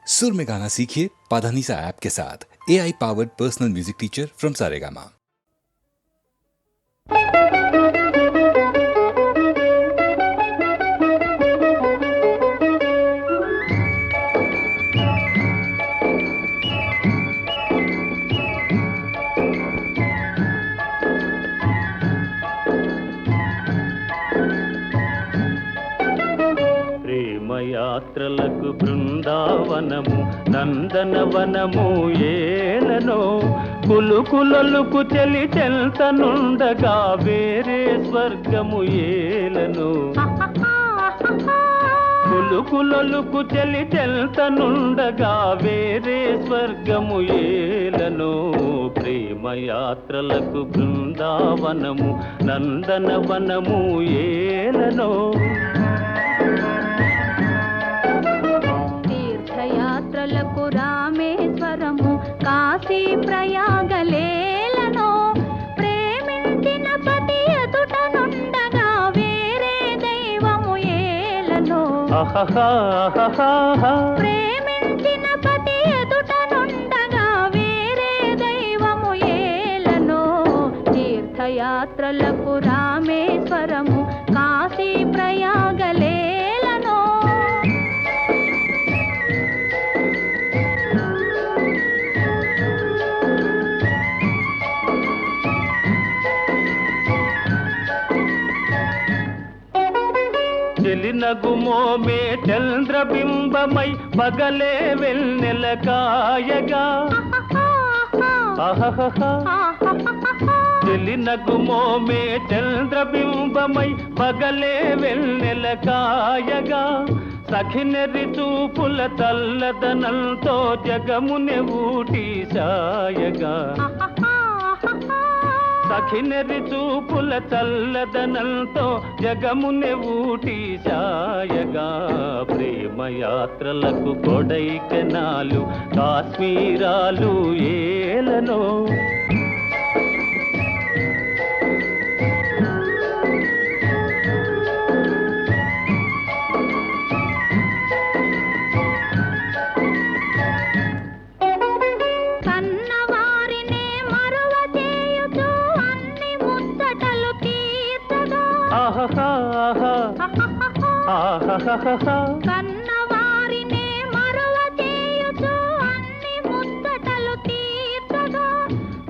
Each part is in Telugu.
सुर में गाना सीखिए पाधानीसा ऐप के साथ। AI powered personal music teacher from Saregama. యాత్రలకు బృందావనము నందనవనము ఏలనో కులుకులలుకు చెలి చెల్తనుండగా వేరే స్వర్గము ఏలనో కులుకులలుకు చెలి చెల్తనుండగా వేరే స్వర్గము ఏలనో ప్రేమయాత్రలకు బృందావనము నందనవనము ఏలనో తీర్థయాత్రలకు రామేశ్వరము కాశీ ప్రయాగలేలనో ప్రేమించిన పతి ఎదుట నుండగా వేరే దైవము ఏలనో ప్రేమించిన పతి ఎదుట నుండగా వేరే దైవము ఏలనో తీర్థయాత్రలకు రామేశ్వరము కాశీ ప్రయాగలేలనో చెలినగుమోమే చంద్రబింబమై పగలే వెన్నెల కాయగా చెలినగుమోమే చంద్రబింబమై పగలే వెన్నెల కాయగా సఖినెరి చూపుల తల్లదనంతో జగముని ఊటి సాయగా సఖినెరి చూపుల చల్లదనంతో జగముని ఊటి సాయగా ప్రేమయాత్రలకు కొడైకెనాలు కాశ్మీరాలు ఏలనో కన్నవారినే మరువ చేయుచు అన్ని ముచ్చటలు తీర్చగా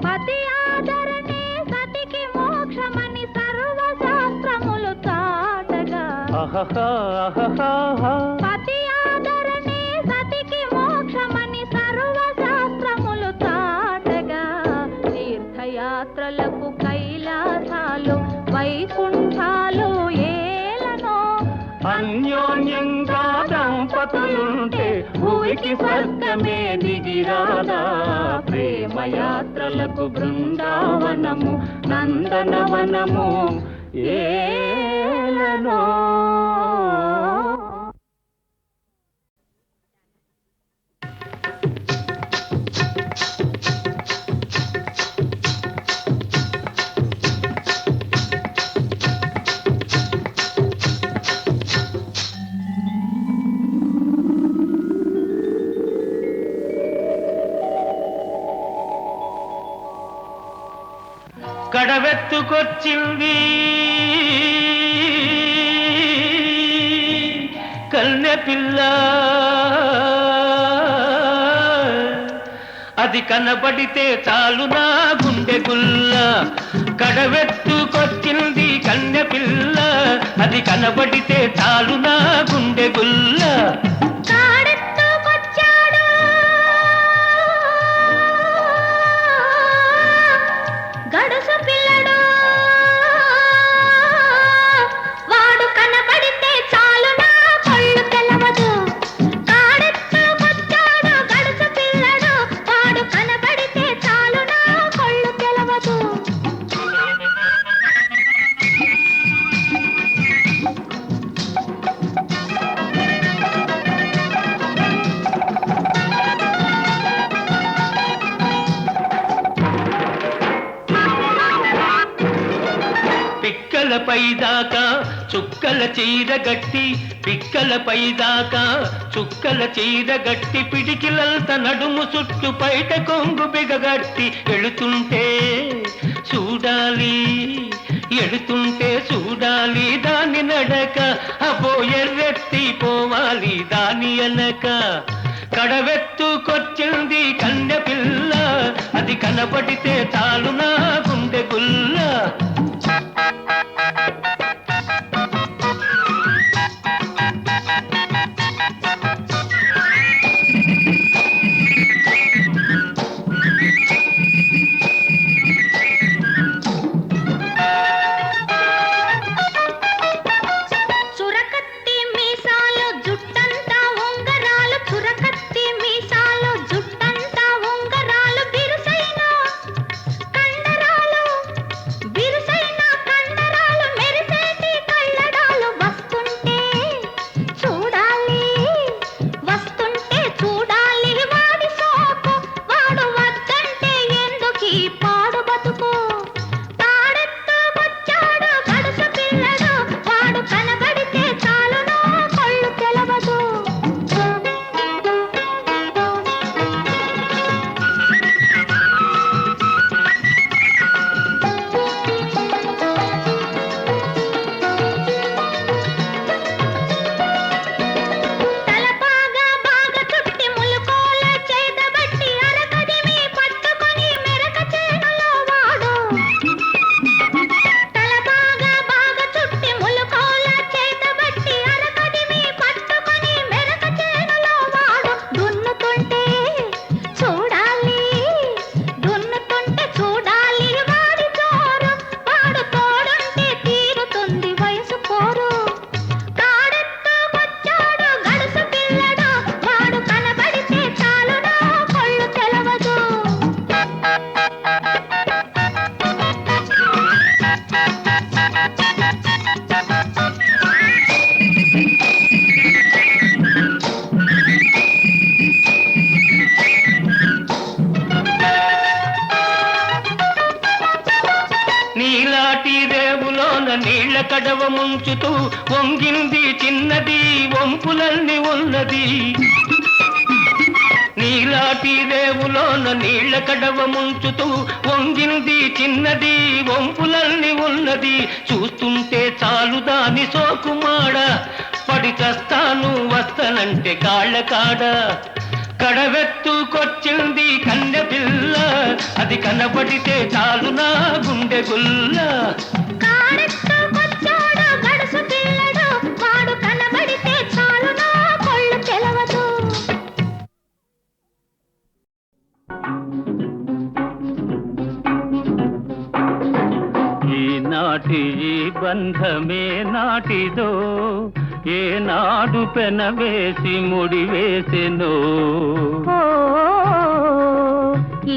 పతి ఆదరణే సతికి మోక్షమని సర్వశాస్త్రములు చాటగా పతి ఆదరణే సతికి మోక్షమని సర్వశాస్త్రములు చాటగా తీర్థయాత్రలకు కైలాసాలు వైకుంఠాలు అన్యోన్యంగా దంపతులుంటే భూమికి స్వర్గమే దిగిరాదా ప్రేమయాత్రలకు బృందావనము నందనవనము ఏలనో కడవెత్తుకొచ్చింది కన్నె పిల్ల అది కనబడితే చాలు నా గుండె గుల్ల కడవెత్తుకొచ్చింది కన్నె పిల్ల అది కనబడితే చాలు నా గుండె గుల్ల గడుసు పిల్లడు వాడు కనబడితే చాలు నా కళ్ళు తెలవదు కాడెత్తుకొచ్చాడు గడుసు పిల్లడు వాడు కనబడితే చాలు నా కళ్ళు తెలవదు పైదాకా చుక్కల చీర గట్టి, పిక్కల పైదాకా చుక్కల చీర గట్టి, పిడికిలంత నడుము చుట్టు పైట కొంగు బిగగట్టి ఎడుతుంటే చూడాలి, ఎడుతుంటే చూడాలి దాని నడక, అబ్బో ఎర్రెత్తి పోవాలి దాని అనక. కడవెత్తుకొచ్చింది కన్నె పిల్ల, అది కనపడితే చాలు నా గుండె గుల్ల. నీళ్ళ కడవ ముంచుతూ వంగింది చిన్నది, వంపులన్నీ ఉన్నది. నీలాటి రేవులోన నీళ్ళ కడవ ముంచుతూ వంగింది చిన్నది, వంపులన్నీ ఉన్నది. చూస్తుంటే చాలు దాని సోకుమాడ, పడి చస్తాను వస్తనంటే కాళ్ళ కాడ. కడవెత్తుకొచ్చింది కన్నె పిల్ల, అది కనబడితే చాలు నా గుండె గుల్ల. ఈనాటి ఈ బంధమే నాటిదో, ఏనాడు పెనవేసి ముడివేసెనో.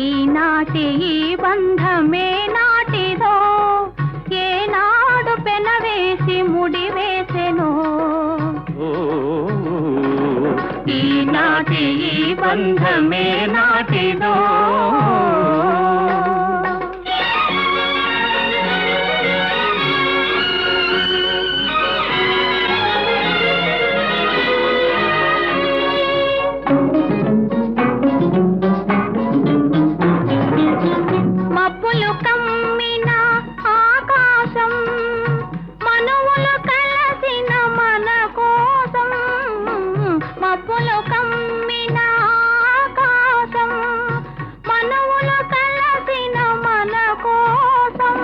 ఈనాటి ఈ బంధమే నాటిదో, ఏనాడు పెనవేసి ముడివేసెనో. ఈనాటి ఈ బంధమే నాటిదో. మబ్బులు కమ్మిన ఆకాశం, మనువులు కలసిన మన కోసం. మబ్బులు కమ్మిన ఆకాశం, మనువులు కలసిన మన కోసం.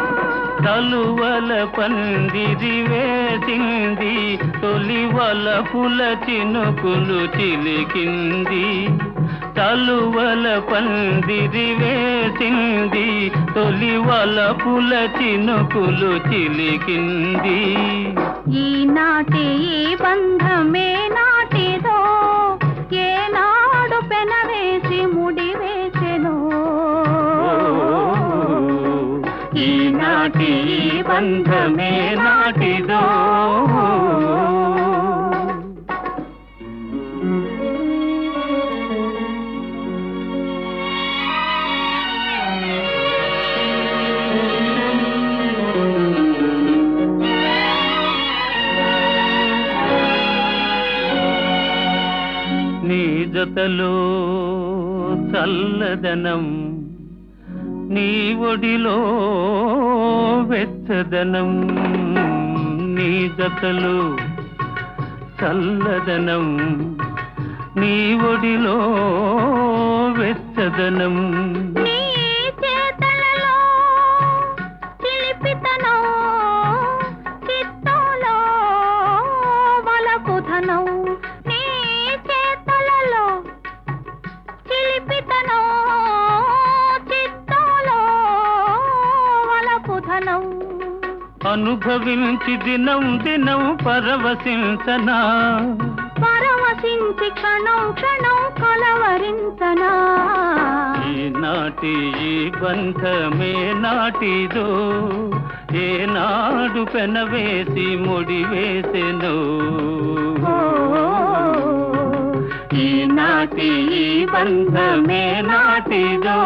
తలువల పందిరి వేసింది, తొలి వలపుల చినుకులు చిలికింది. తలువల పందిరి వేసింది, తొలి వలపుల చినుకులు చిలికింది. ఈనాటి ఈ బంధమే నాటిదో, ఏనాడు పెనవేసి ముడివేసెనో. ఈనాటి ఈ బంధమే నాటిదో. జతలో చల్లదనం నీ ఒడిలో వెచ్చదనం నీ జతలో చల్లదనం నీ ఒడిలో వెచ్చదనం నీ చేతలలో చిలిపితనం చిత్తంలో వలపుధనం నీ చేతలలో చిలిపితనం చిత్తంలో వలపుధనం అనుభవించి దినం దినం పరవశించనా పరవశించి క్షణం క్షణం కలవరించనా ఈనాటి ఈ బంధమే నాటిదో ఏనాడు పెనవేసి ముడివేసెను ఈనాటి ఈ బంధమే నాటిదో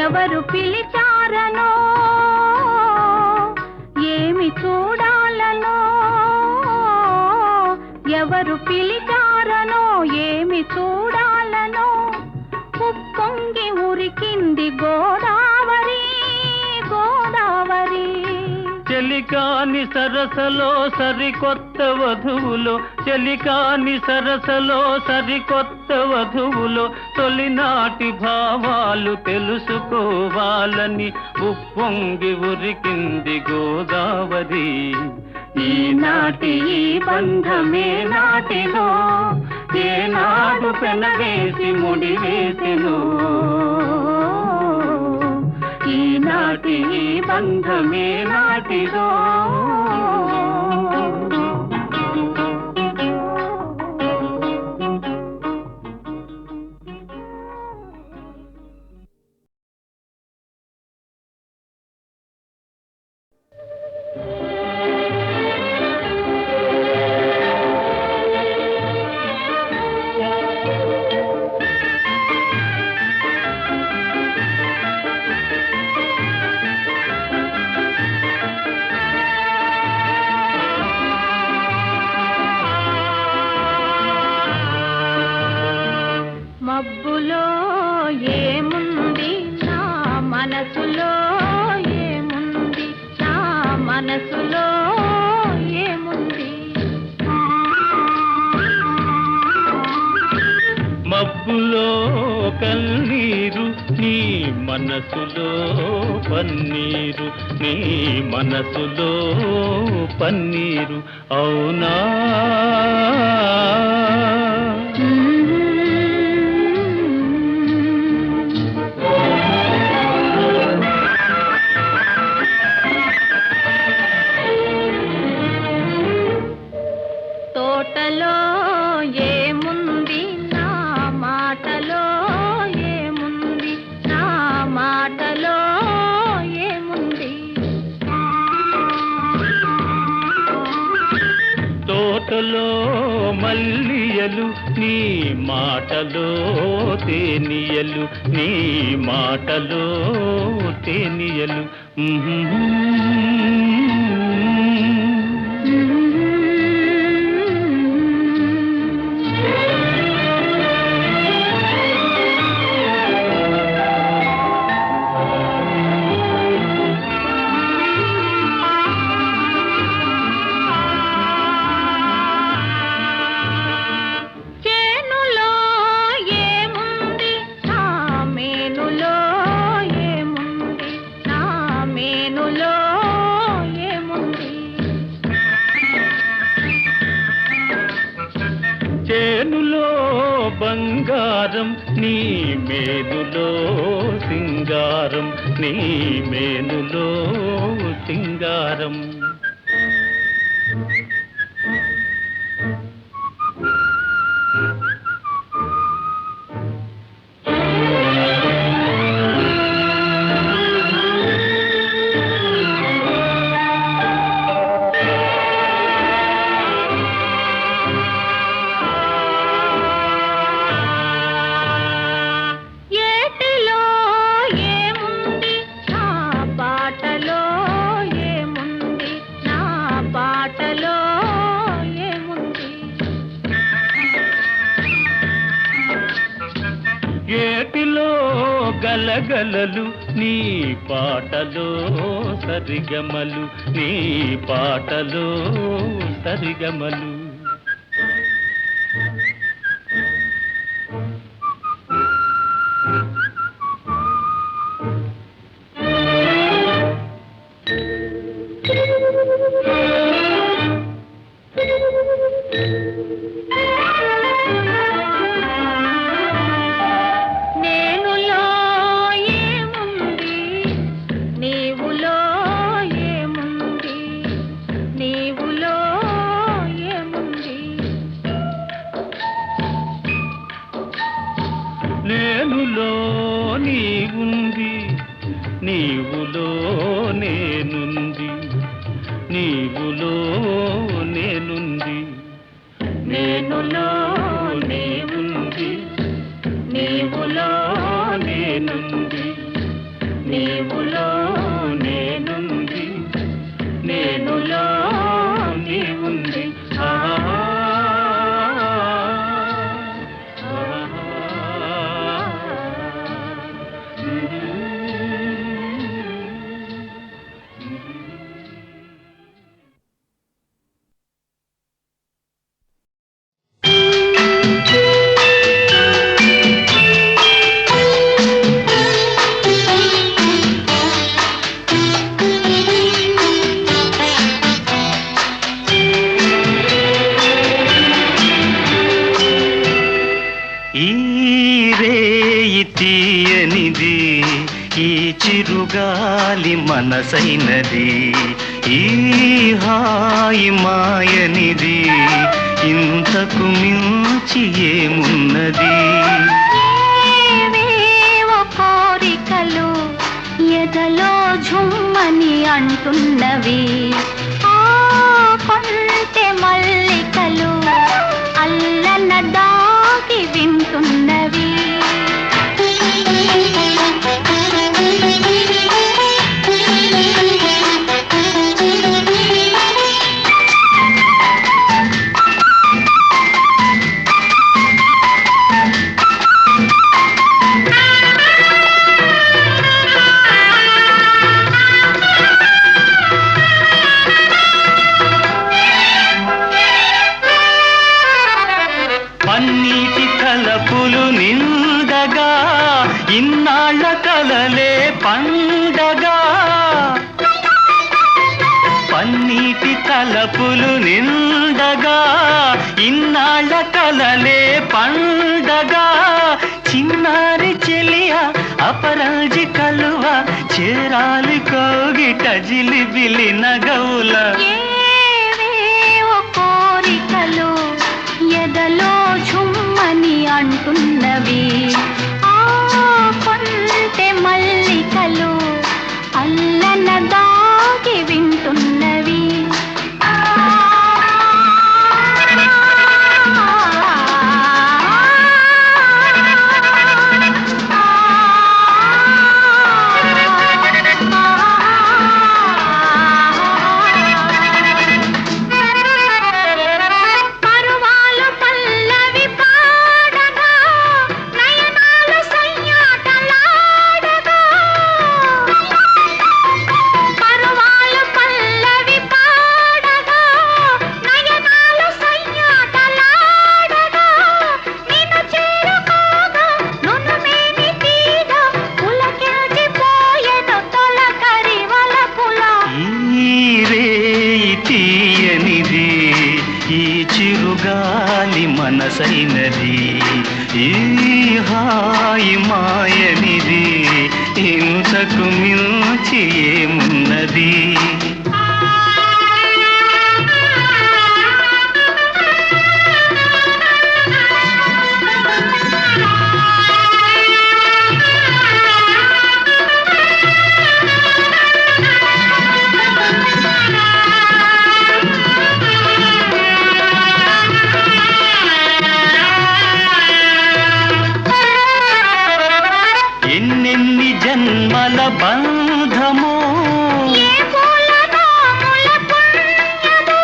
ఎవరు పిలిచారనో ఏమి చూడాలనో ఎవరు పిలిచారనో ఏమి చూడాలనో ఉప్పొంగి ఉరికింది గోదావరి గోదావరి చెలికాని సరసలో సరికొత్త వధువులో చెలికాని సరసలో సరికొత్త వధువులో తొలినాటి భావాలు తెలుసుకోవాలని ఉప్పొంగి ఉరికింది గోదావరి ఈనాటి ఈ బంధమే నాటిదో ఏనాడు పెనవేసి ముడివేసెను ఈనాటి ఈ బంధమే నాటిదో మబ్బులో ఏముంది నా మనసులో ఏముంది నా మనసులో ఏముంది మబ్బులో కన్నీరు నీ మనసులో పన్నీరు నీ మనసులో పన్నీరు అవునా తోటలో ఏముంది నా మాటలో ఏముంది నా మాటలో ఏముంది తోటలో మల్లియలు నీ మాటలో తేనియలు నీ మాటలో తేనియలు చేనులో ఏముంది నా మేనులో ఏముంది నా మేనులో ఏముంది చేనులో బంగారం నీ మేనులో సింగారం నీ మేనులో సింగారం ఏటిలో గలగలలు నీ పాటలో సరిగమలు, నీ పాటలో సరిగమలు. నేనులో ఏముంది, నీవులో ఏముంది, నీవులో ఏముంది. నేనులో నీవుంది, నీవులో నేనుంది, నీవులో నేనుంది. నేనులో నీవుంది, నీవులో నేనుంది, నీవులో నేనుంది, నేనులో నీవుంది. ఈ రేయి తీయనిది, ఈ చిరుగాలి మనసైనది, ఈ హాయి మాయనిది, ఇంతకు మించి ఏమున్నది. ఏవేవో కోరికలు ఎదలో ఝుమ్మని అంటున్నవి, ఆ కొంటె మల్లికలు అల్లన దాగి వింటున్నవి. పన్నీటి కలపులు నిండగా, ఇన్నాళ్ళ కలలే పండగా. పన్నీటి కలపులు నిండగా, ఇన్నాళ్ళ కలలే పండగా. చిన్నారి చెలియ అపరాజి కలువ, చేరాలి కోగిట జిలిబిలి నగవుల. ఏవేవో కోరికలు ఎదలో ఝుమ్మని అంటున్నవి, ఆ కొంటె మల్లికలు అల్లన దాగి వింటున్నవి. పరువాలు పల్లవి పాడగా, నయనాలు సయ్యాటలాడగా. పరువాలు పల్లవి పాడగా, నయనాలు సయ్యాటలాడగా. నిన్ను చేరుకోగా నునుమేని తీగ, పులకించిపోయెను తొలకరి వలపుల. ఈ రేయి తీయనిది, ఈ చిరుగాలి మనసైనది, ఈ హాయి మాయనిది, ఇంతకు మించి ఏమున్నది. ఎన్నెన్ని జన్మల బంధమో, ఏ పూలనో ముల పుణ్యమో.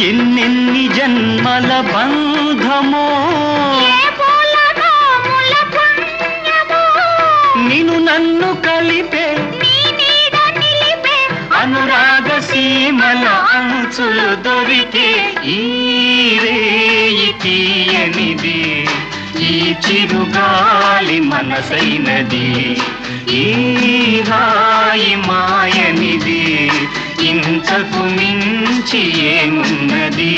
ఎన్నెన్ని జన్మల బంధమో, ఏ నిన్ను నన్ను కలిపే నీ నీడ నిలిపే అనురాగ సీమల అంచులు దొరికే ఈ రేయి తీయనిది, ఈ చిరుగాలి మనసైనది, ఈ హాయి మాయనిది, ఇంతకు మించి ఏమున్నది.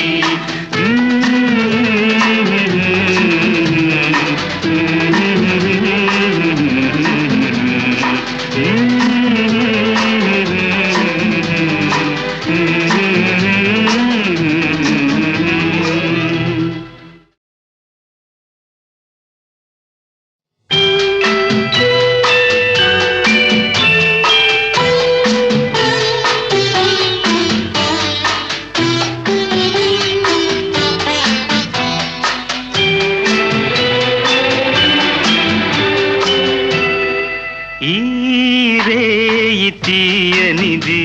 తీయనిది,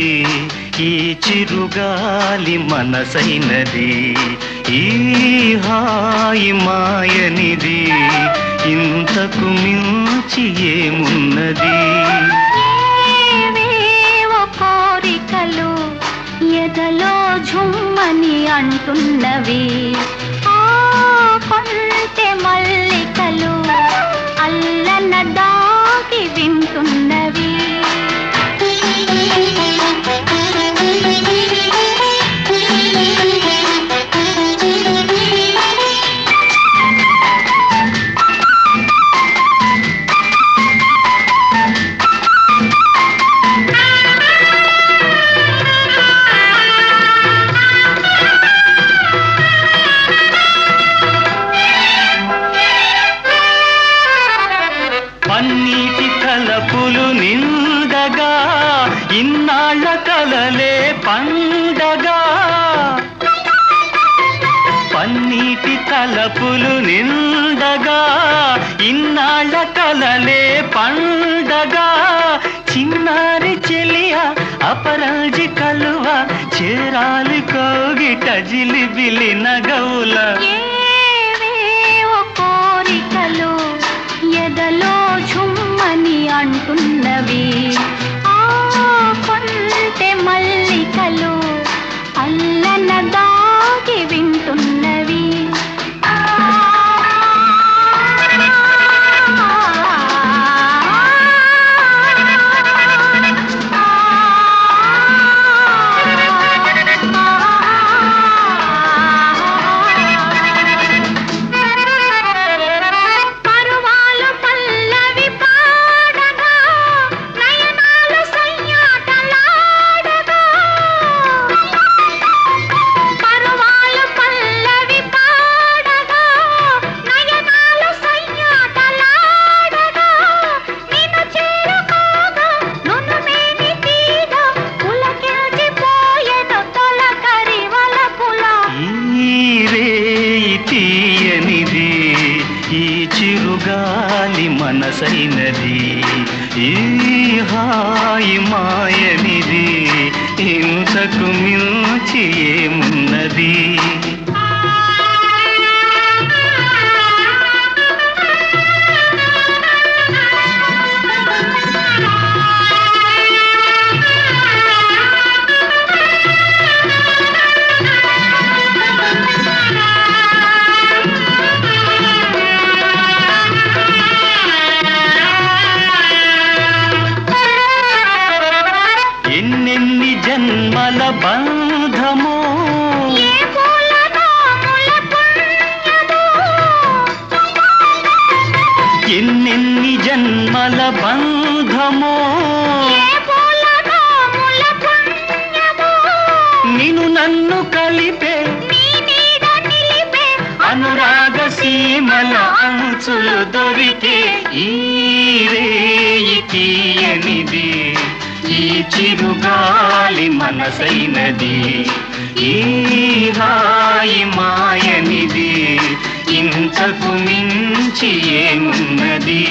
ఈ చిరుగాలి మనసైనది, ఈ హాయి మాయనిది, ఇంతకు మించి ఏమున్నది. ఏవేవో కోరికలు ఎదలో ఝుమ్మని అంటున్నవి, ఆ కొంటె మల్లికలు అల్లన దాగి వింటున్నవి. పన్నీటి తలపులు నిండగా ఇన్నాళ్ళ కలలే పండగా, పన్నీటి తలపులు నిండగా ఇన్నాళ్ళ కలలే పండగా, చిన్నారి చెలియ అపరాజి కలువ చేరాలి కోగిట జిలిబిలి నగవుల. ఏవేవో కోరికలు ఎదలో ఝుమ్మని అంటున్నవి, ఆ కొంటె మల్లికలు అల్లన దాగి వింటున్నవి. పరువాలు పల్లవి పాడగా నయనాలు సయ్యాటలాడగా, పరువాలు పల్లవి పాడగా నయనాలు సయ్యాటలాడగా, నిన్ను చేరుకోగా నునుమేని తీగ పులకించిపోయెను తొలకరి వలపుల. ఈ రేయి తీయనిది, ఈ చిరుగాలి మనసైనది, ఈ హాయి మాయనిది, ఇంతకు మించి ఏమున్నది. ఎన్నెన్ని జన్మల బంధమో, ఏ పూలనో ముల పుణ్యమో, ఎన్నెన్ని జన్మల బంధమో, ఏ పూలనో ముల పుణ్యమో, నిన్ను నన్ను కలిపే నీ నీడ నిలిపే అనురాగ సీమల అంచులు దొరికే ఈ రేయి తీయనిది, ఈ చిరుగాలి మనసైనది, ఈ హాయి మాయనిది, ఇంతకు మించి ఏమున్నది.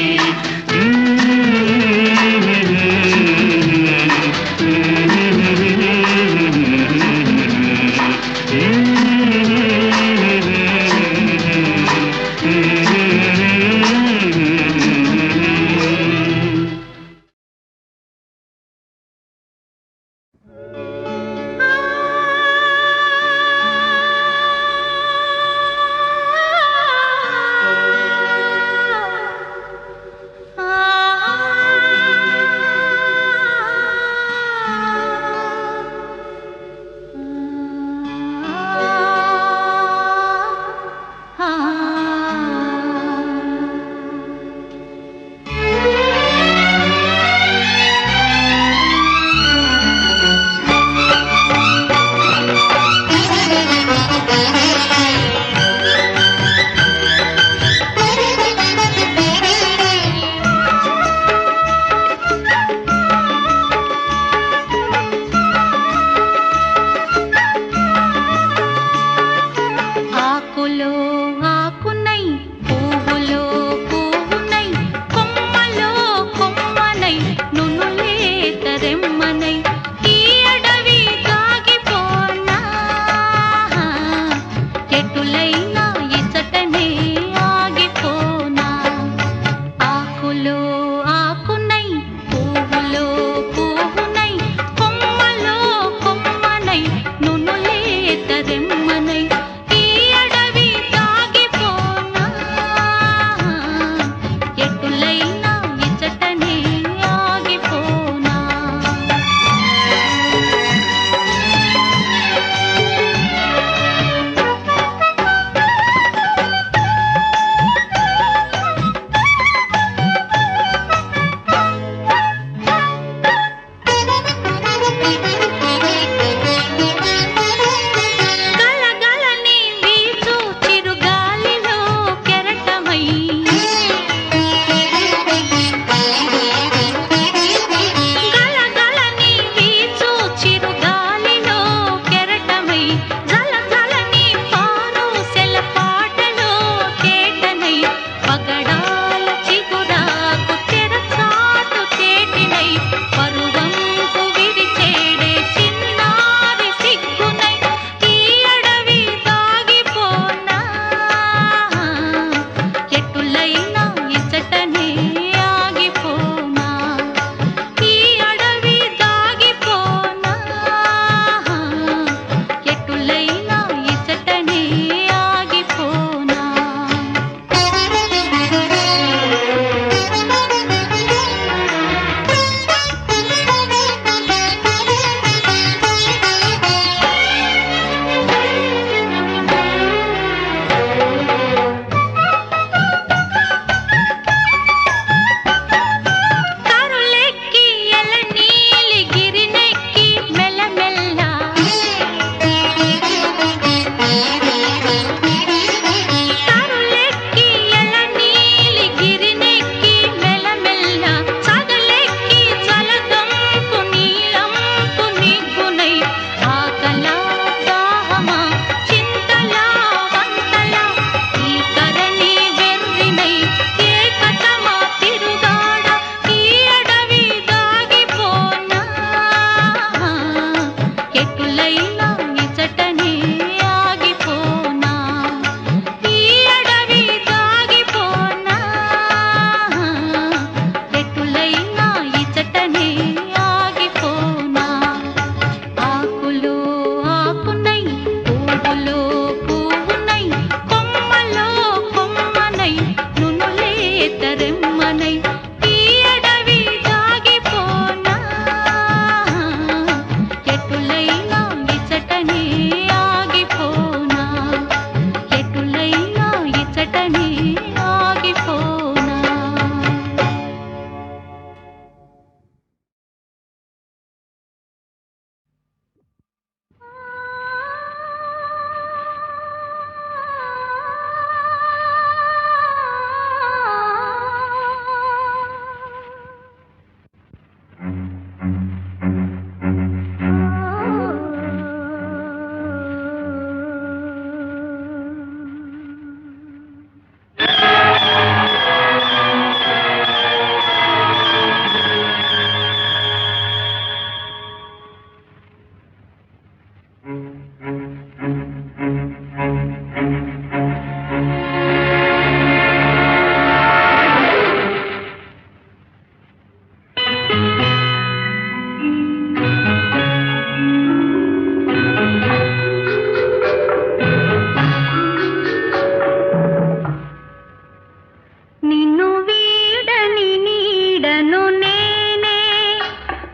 నిన్ను వీడని నీడను నేనే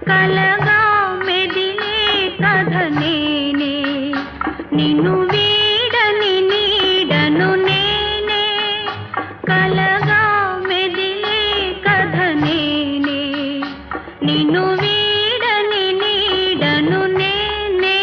కలగా మెదిలే కథ నేనే నిన్ను వీడని నీడను నేనే కలగా మెదిలే కథ నేనే నిన్ను వీడని నీడను నేనే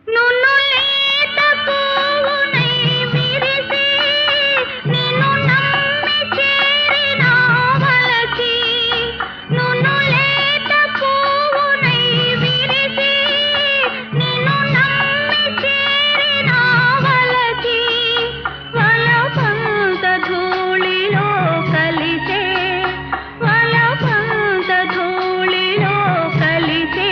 నున్ను లేత పువ్వునై విరిసి నిన్ను నమ్మి చేరిన వలచి నున్ను లేత పువ్వునై విరిసి నిన్ను నమ్మి చేరిన వలచి వలపంత ధూళిలో కలిసే వలపంత ధూళిలో కలిసే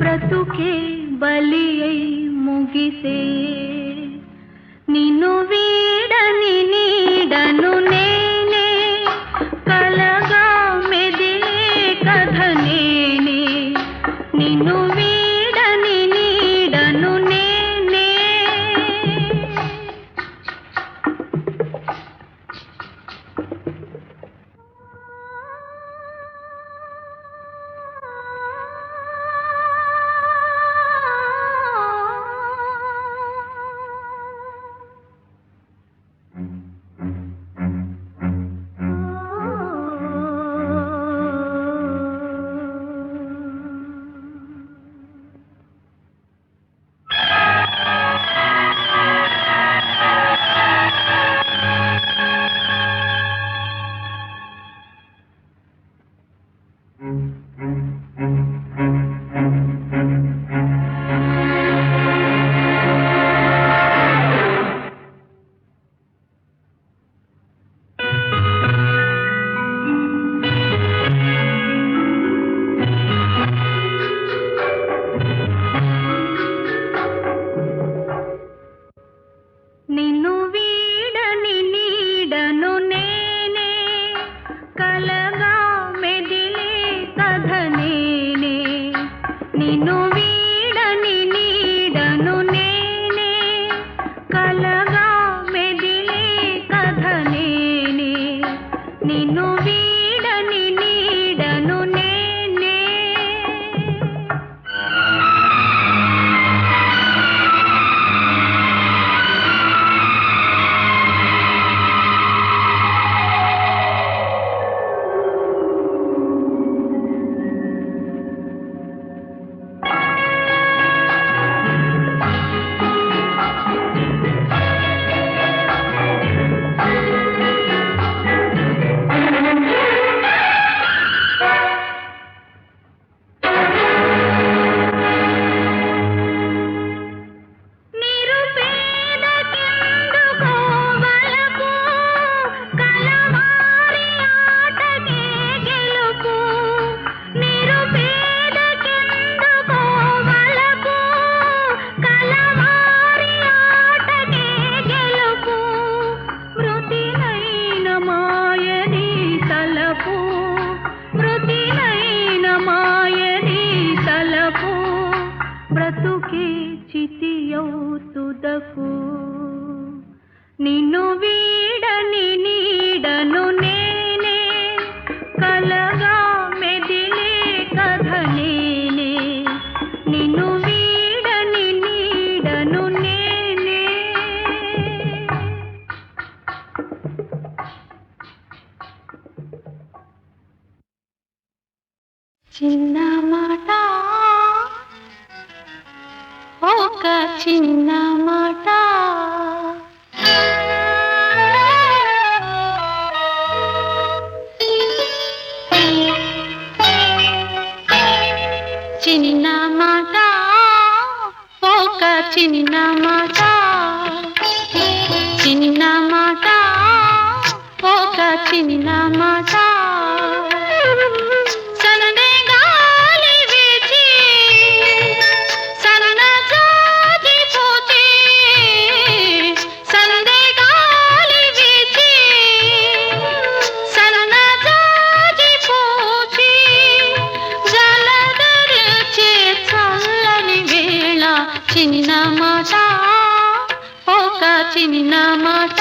బ్రతుకే బలి అయి ముగిసే నిన్ను వీడని నీడను నేనే కలగా మెదిలే కథ నేనే నిన్ను వీడని నీడను నేనే నిన్ను వీడని నీడను నేనే కలగా మెదిలే కథ నేనే నిన్ను వీడని నీడను నేనే కలగా మెదిలే కథ నేనే నిన్ను వీడని నీడను నేనే బ్రతుకే చితియౌతుదకు నిన్ను వీడని నీడను నేనే కలగా మెదిలే కథ నేనే నిన్ను వీడని నీడను నేనే చిన్న మాట ఒక చిన్న మాట చిన్న మాట ఒక చిన్న మాట చిన్న మాట ఒక చిన్న మాట సన్నని గాలి వీచి సన్నజాజి పూచి సన్నని గాలి వీచి సన్నజాజి పూచి జలధరించే చల్లని వేళ చిన్న మాట ఒక చిన్న మాట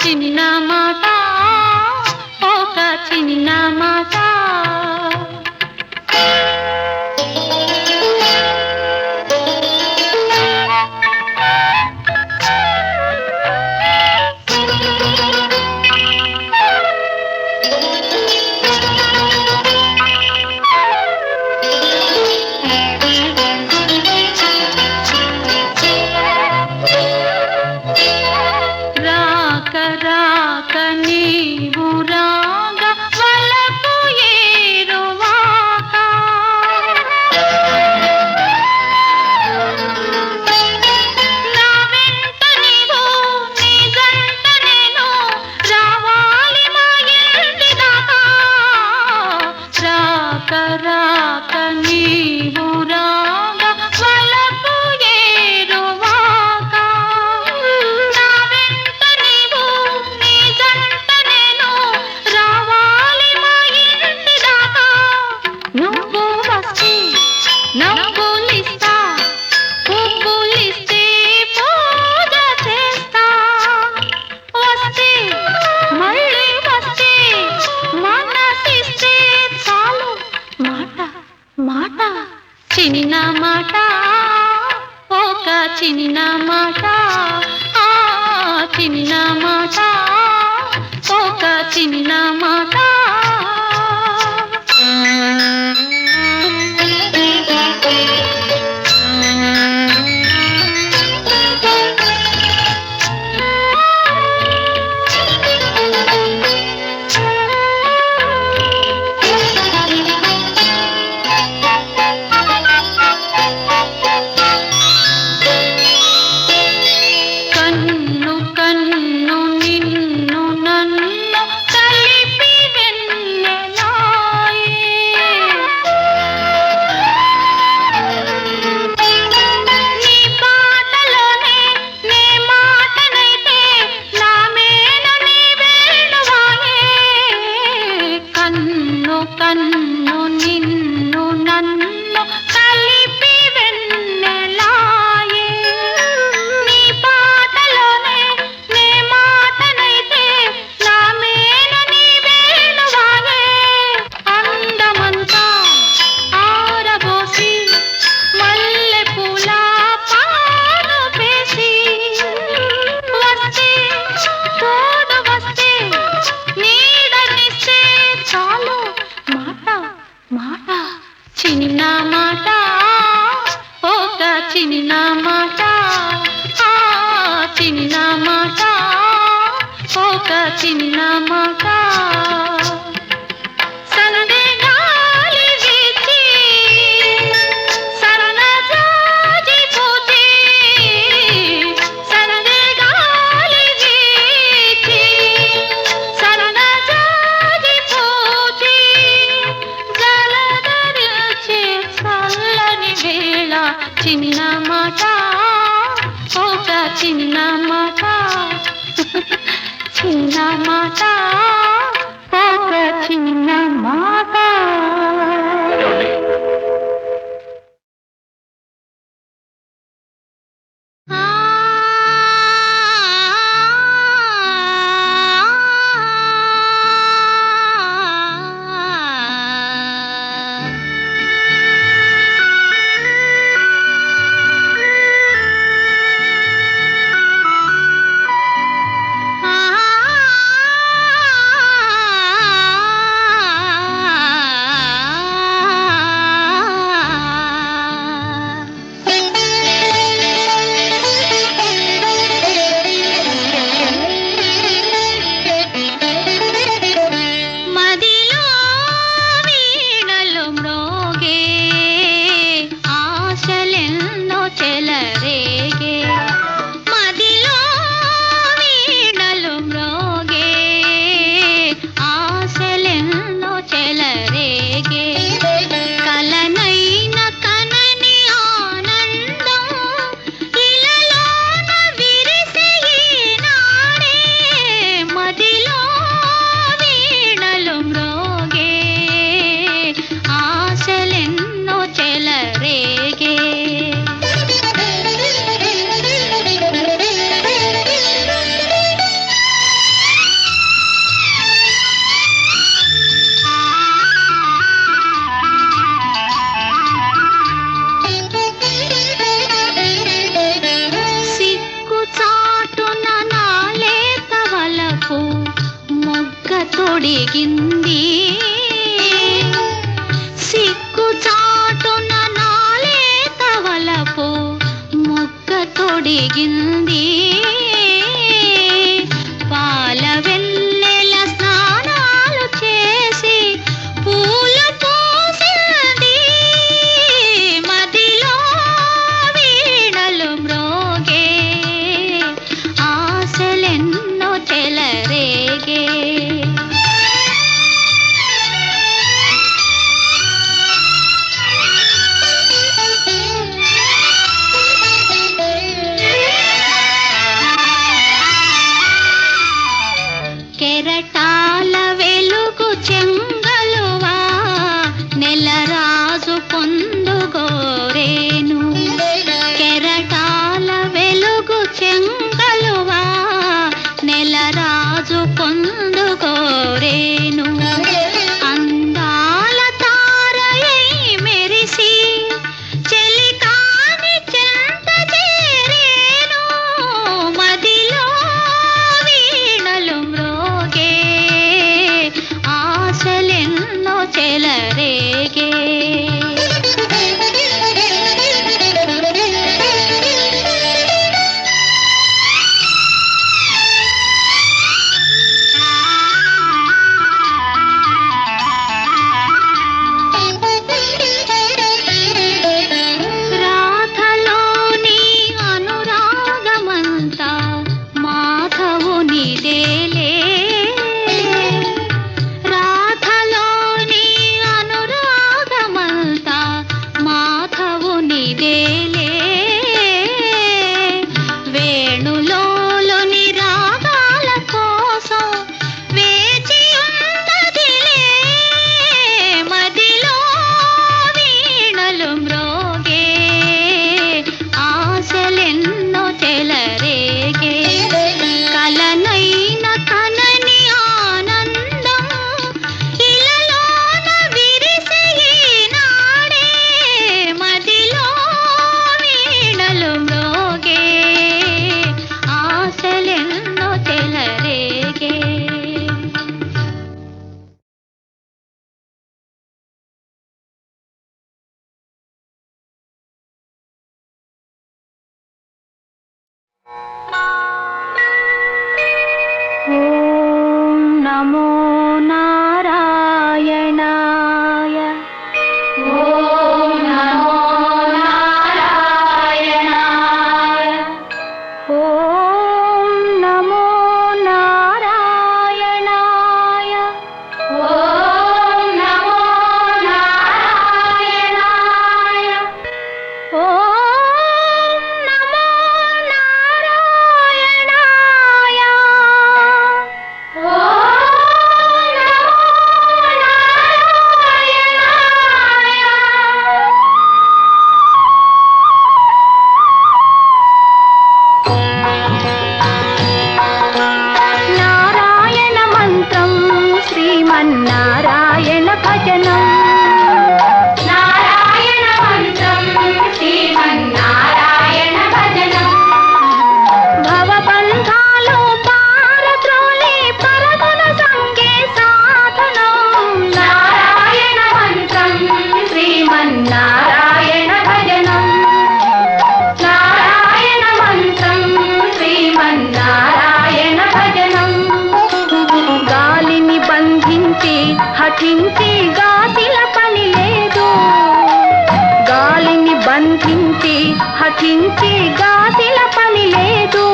చిన్న మాట ఒక చిన్న మాట రాక రాక నీవు రాగ వలపు ఏరువాక నా వెంట నీవు నీ జంట నేను రావాలి మా ఇంటి దాకా రాక రాక నీవు రాగ వలపు ఏరువాక నా వెంట నీవు నీ జంట నేను రావాలి మా ఇంటి దాకా నువ్వు వస్తే నవ్వులిస్తా పువ్వులిస్తే పూజ చేస్తా వస్తే మళ్ళీ వస్తే మనసిస్తే చాలు మాట మాట చిన్న మాట ఒక చిన్న మాట చిన్న మాట ఒక చిన్న మాట కన్ను కన్ను నిన్ను నన్ను కలిపి వెన్నెలాయే నీ పాటలోనే నే మాటనైతే నా మేన నీ వేణువాయే కన్ను కన్ను నిన్ను నన్ను కలిపి వెన్నెలాయే నీ పాటలోనే నే మాటనైతే నా మేన నీ వేణువాయే అందమంతా ఆరబోసి మల్లె పూల పాను వేసి వస్తే తోడు వస్తే నీడనిస్తే చాలు మాట మాట చిన్న మాట ఒక చిన్న మాట చిన్న మాట ఒక చిన్న మాట సన్నని గాలి వీచి సన్నజాజి పూచి సన్నని గాలి వీచి సన్నజాజి పూచి జలధరించే చల్లని వేళ చిన్న మాట ఒక చిన్న మాట చిన్న మాట ఒక చిన్న మాట తొడిగింది సిగ్గు చాటున నాలే తవలపు మొగ్గ తొడిగింది పాల వెన్నెల స్నానాలు చేసి పూలు పోసింది మదిలో వీణలు మ్రోగే ఆశలెన్నో చెలరేగే కెరటాల వెలుగు చెంగలువా నెలరాజు పొందుగోరేను కెరటాల వెలుగు చెంగలువా నెలరాజు పొందుగోరేను అందాల తారయై మెరిసి చెలికాని చెంత చేరేను మదిలో వీణలు మ్రోగే ఆశలెన్నో చెలరేగే రాధలోని అనురాగమంతా మాధవునిదేలే రాధలోని అనురాగమంతా మాధవునిదేలే వేణులోని రాగాల కోసం వేచి ఉన్నదిలే మదిలో వీణలు మ్రోగే ఆశలెన్నో చెలరేగే కలనైన కనని ఆనందం ఇలలోన విరిసే ఈనాడే మదిలో వీణలు మ్రోగే ఆశలెన్నో చెలరేగే ఓం నమో నారాయణాయ ఓం నమో నారాయణాయ ఓం నమో నారాయణాయ ఓం నమో నారాయణాయ ఓం నమో నారాయణాయ ఓం పఠించి గాతిల పని లేదు, గాలిని బంధించి హఠించి గాతిల పని లేదు.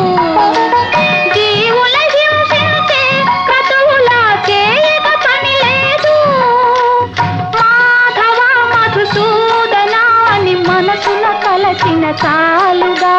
జీవుల హింసించే క్రతువుల చేయక పని లేదు. మాధవ మధుసూదన అని మనసున కలసిన చాలుగా,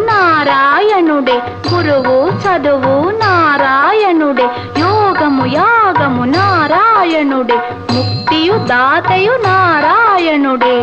నారాయణుడే గురువు చదువు నారాయణుడే, యోగము యాగము నారాయణుడే, ముక్తియు దాతయు నారాయణుడే.